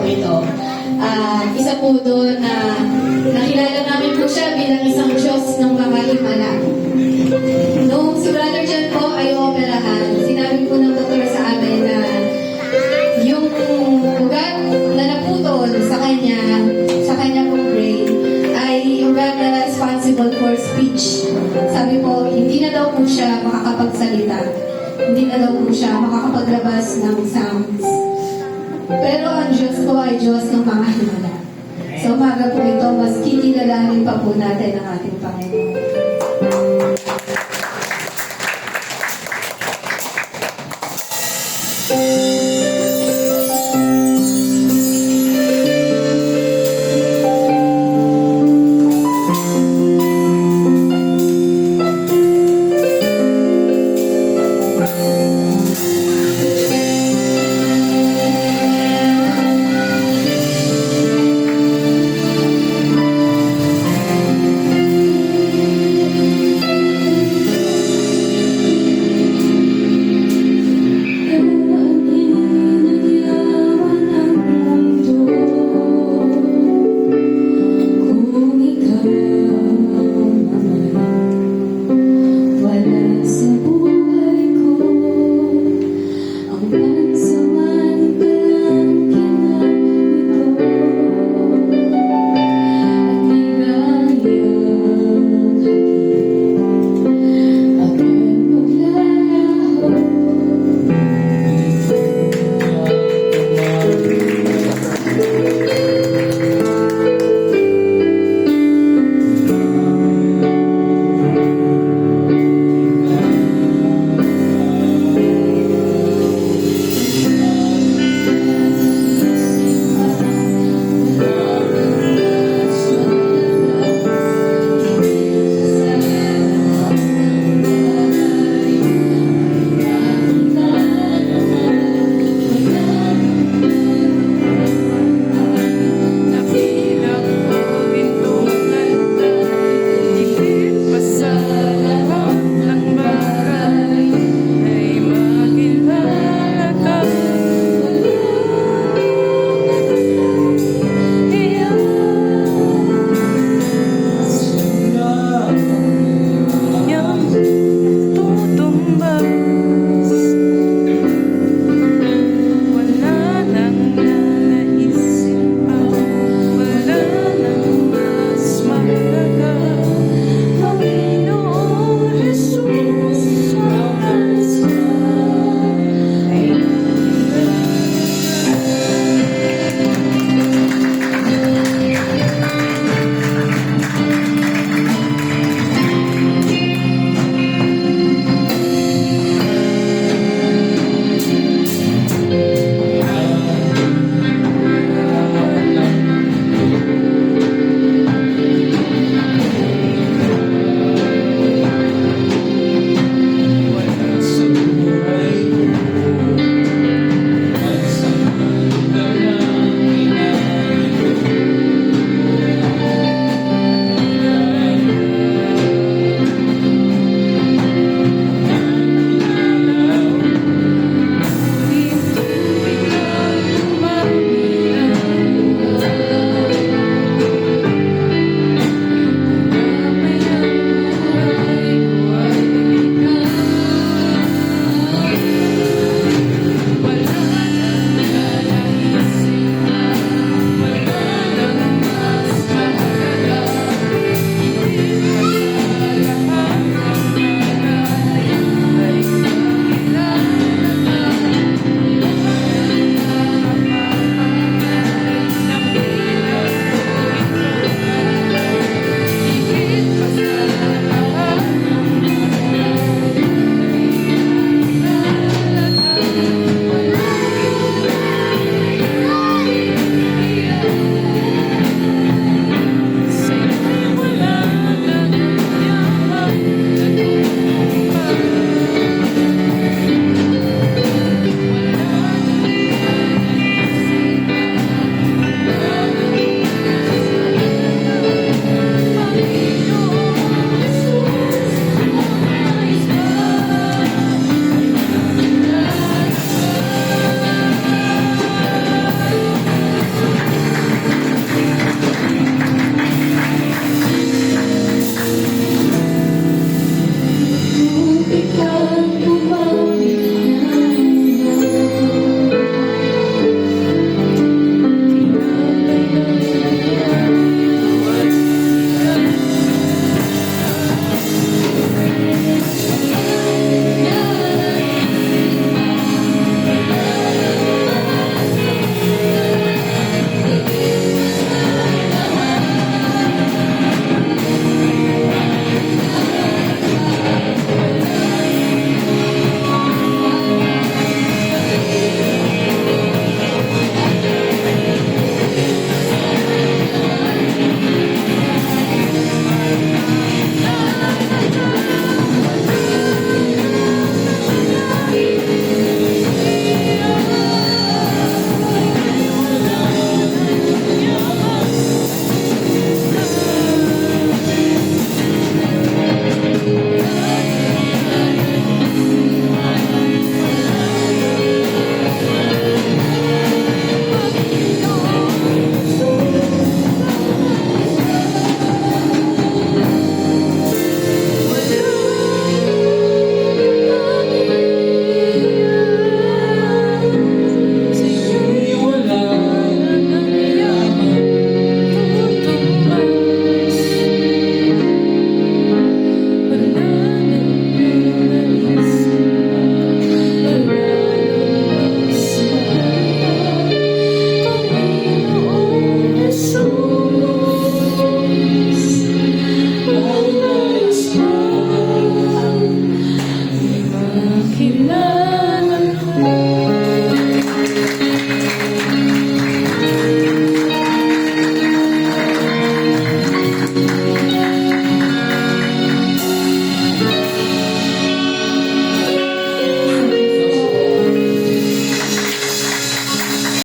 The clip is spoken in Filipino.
po ito. Isa po doon na nakilala namin po siya bilang isang Diyos ng mga himala. Nung si Brother John po ay operahan, sinabi po ng doktor sa amin na yung ugat na naputol sa kanya pong brain, ay ugat na responsible for speech. Sabi po, hindi na daw po siya makakapagsalita. Hindi na daw po siya makakapaglabas ng sounds. Pero ang Diyos po ay Diyos ng mga himala. Sa umaga po ito, mas kikilalanin pa po natin ang ating Panginoon.